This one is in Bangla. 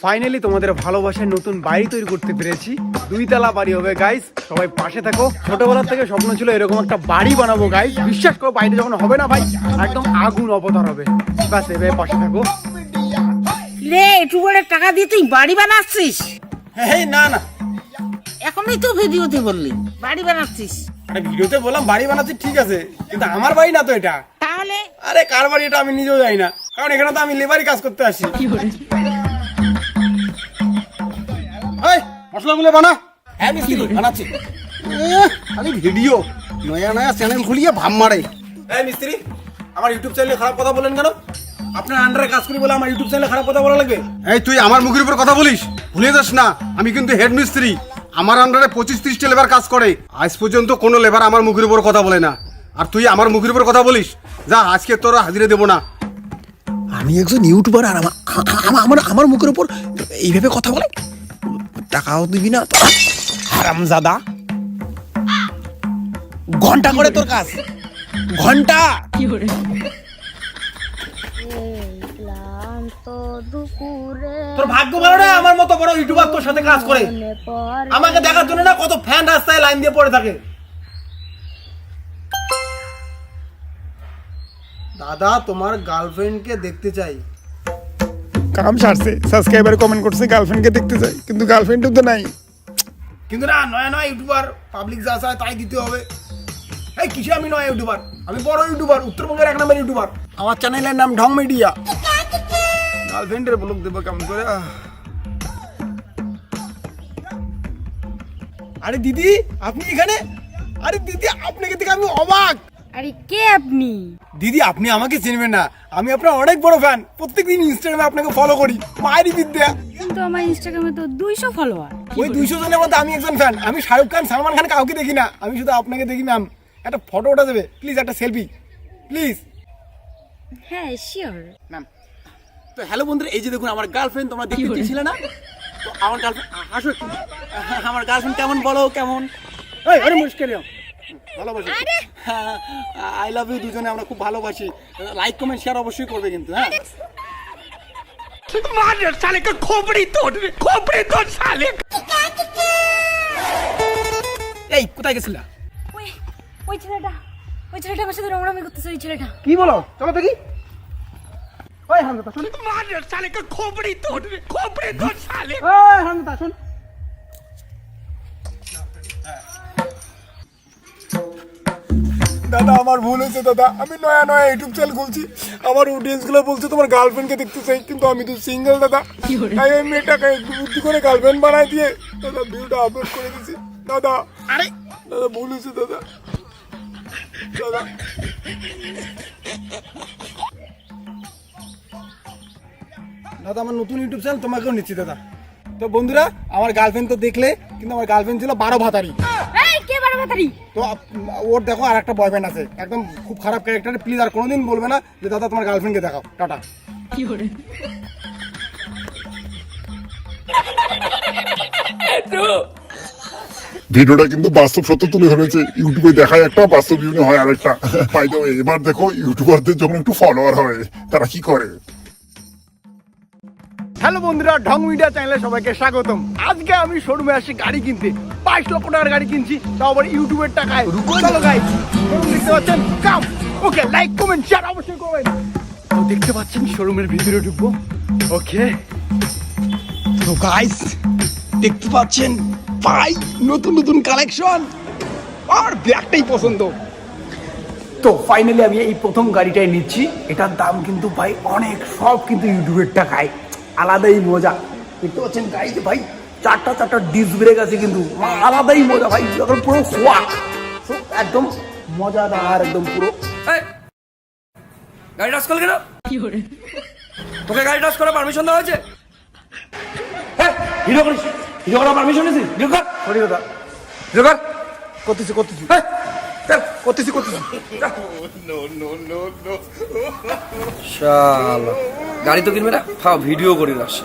ফাইনালি তোমাদের ভালোবাসার নতুন বাড়ি তৈরি করতে পেরেছি। 2 তলা বাড়ি হবে গাইস, সবাই পাশে থাকো। ছোটবেলা থেকে স্বপ্ন ছিল এরকম একটা বাড়ি বানাবো গাইস। বিশ্বাস করো বাড়িটা যখন হবে না ভাই, একদম আগুন অবতার হবে। বাস এভাবে পাশে থাকো। রে ইউটিউবের টাকা দিয়ে তুই বাড়ি বানাচ্ছিস? এই না না, এখনই তো ভিডিওতে বললি বাড়ি বানাচ্ছিস। আরে ভিডিওতে বললাম বাড়ি বানাচ্ছি ঠিক আছে, কিন্তু আমার বাড়ি না তো এটা। তাহলে আরে কার বাড়ি এটা আমি নিজেও জানি না, কারণ এখানে তো আমি লেবারই কাজ করতে আসি। এই মশলাগুলো বানা। হ্যাঁ মিস্ত্রি বানাচ্ছি। আরে ভিডিও নয়া নয়া চ্যানেল খুলিয়ে ভাব মারে। এই মিস্ত্রি, আমার ইউটিউব চ্যানেলে খারাপ কথা বলেন কেন? আপনার আন্ডারে কাজ করি বলে আমার ইউটিউব চ্যানেলে খারাপ কথা বলা লাগবে? এই তুই আমার মুখের উপর কথা বলিস, ভুলে যাস না আমি কিন্তু হেড মিস্ত্রি। আমার আন্ডারে 25-30টা লেবার কাজ করে। আজ পর্যন্ত কোনো লেবার আমার মুখের উপর কথা বলে না, আর তুই আমার মুখের উপর কথা বলিস। যা, আজকে তোর হাজিরে দেবো না। আমি একজন ইউটিউবার আর আমার মুখের উপর এইভাবে কথা বলে? টাকাও দিবি না? হারামজাদা, ঘন্টা করে তোর কাজ, ঘন্টা। তোর ভাগ্য ভালো না আমার মতো বড় ইউটিউবার তোর সাথে কাজ করে। আমাকে দেখার জন্য না কত ফ্যান রাস্তায় লাইন দিয়ে পড়ে থাকে। দাদা তোমার গার্লফ্রেন্ডকে দেখতে চাই। কাম সারছে, সাবস্ক্রাইবার কমেন্ট করছে গার্লফ্রেন্ডকে দেখতে চাই, কিন্তু গার্লফ্রেন্ডও তো নাই। কিন্তু না, নয়া নয়া ইউটিউবার, পাবলিক যা চায় তাই দিতে হবে। এই কিসে আমি নয়া ইউটিউবার? আমি বড় ইউটিউবার, উত্তরবঙ্গের 1 নম্বর ইউটিউবার। আমার চ্যানেলের নাম ঢং মিডিয়া। গার্লফ্রেন্ডের ব্লগ দেবো কেমন করে? আরে দিদি আপনি এখানে? আরে দিদি আপনাকে দেখে আমি অবাক। আরে কে আপনি? দিদি আপনি আমাকে চিনবেন না, আমি আপনার অনেক বড় ফ্যান। প্রত্যেকদিন ইনস্টাগ্রামে আপনাকে ফলো করি। মায়েরই বিদ্যা। কিন্তু আমার ইনস্টাগ্রামে তো 200 ফলোয়ার। ওই 200 জনের মধ্যে আমি একজন ফ্যান। আমি শাহরুখ খান, সালমান খান কাউকে দেখি না, আমি শুধু আপনাকে দেখি। ম্যাম একটা ফটো ওঠা দেবে প্লিজ, একটা সেলফি প্লিজ। হ্যাঁ শিওর। ম্যাম তো হ্যালো বন্ধুরা, এই যে দেখুন আমার গার্লফ্রেন্ড, তোমরা দেখতে চেয়েছিলে না? তো আমার গার্লফ্রেন্ড হাসো একটু। আমার গার্লফ্রেন্ড কেমন বলো, কেমন? এই আরে মুশকিল ভালোবাসি। I love you. দুজনে আমরা খুব ভালোবাসি। লাইক কমেন্ট শেয়ার অবশ্যই করবে কিন্তু। হ্যাঁ এই কোথায় গেছিলা? ওই ছেলেটা আমার সাথে রংরামি করতেছে। ওই ছেলেটা কি বলো? চলো দেখি। ওই হামদা শুন, ওই হামদা শুন। দাদা আমার ভুল হয়েছে দাদা, আমি নয়া নয়া ইউটিউব চ্যানেল খুলছি। আমার অডিয়েন্স গুলো বলছে তোমার গার্লফ্রেন্ডকে দেখতে চাই, কিন্তু আমি তো সিঙ্গেল দাদা। তাই আমি মেয়েটাকে বুদ্ধি করে গার্লফ্রেন্ড বানাই দিয়ে দাদা ভিডিওটা আপলোড করে দিয়েছি দাদা। আরে দাদা ভুল হয়েছে দাদা। দাদা দাদা আমার নতুন ইউটিউব চ্যানেল তোমাকেও নিচ্ছি দাদা। তো বন্ধুরা আমার গার্লফ্রেন্ড তো দেখলে, কিন্তু আমার গার্লফ্রেন্ড ছিল 12 ভাতারি। এই কে 12 ভাতারি? তো ওর দেখো আর একটা বয়ফ্রেন্ড আছে, একদম খুব খারাপ ক্যারেক্টার। প্লিজ আর কোনোদিন বলবে না যে দাদা তোমার গার্লফ্রেন্ডকে দেখাও। টাটা। কি করে? ভিডিওটা কিন্তু বাস্তব সত্য তুলে ধরেছে। ইউটিউবে দেখায় একটা, বাস্তব জীবনে হয় আরেকটা। বাই দ্য ওয়ে, এবার দেখো ইউটিউবারদের যখন একটু ফলোয়ার হয় তারা কি করে। হ্যালো বন্ধুরা, ঢং মিডিয়া চ্যানেলে সবাইকে স্বাগতম। আজকে আমি শোরুমে আসি গাড়ি কিনতে। 22 লক্ষ টাকার গাড়ি কিনছি, তাও আবার ইউটিউবের টাকায়। চলো গাইস, শোরুম দেখতে পাচ্ছেন, কাম। ওকে লাইক কমেন্ট শেয়ার অবশ্যই করবেন। তো দেখতে পাচ্ছেন শোরুমের ভিতরে ঢুকবো। ওকে তো গাইস দেখতে পাচ্ছেন ভাই নতুন নতুন কালেকশন, আর ব্যাগটাই পছন্দ। তো ফাইনালি আমি এই প্রথম গাড়িটাই নিচ্ছি। এটার দাম কিন্তু ভাই অনেক, সব কিন্তু ইউটিউবের টাকায়। আলাদাই মজা। দেখতে পাচ্ছেন গাড়িতে ভাই 4টা ডিস্ক ব্রেক আছে, কিন্তু আলাদাই মজা ভাই। যখন পুরো সোয়াক একদম মজাদার, একদম পুরো। গাড়ি টাচ করল কেন? কি করে? তোকে গাড়ি টাচ করার পারমিশন দেওয়া হয়েছে? ভিডিও করিস? ভিডিও করার পারমিশন নিয়েছি? ভিডিও কর। সরি দাদা, ভিডিও কর। করতেছি শালা গাড়ি তো কিনবে না, খাও ভিডিও করি আসে।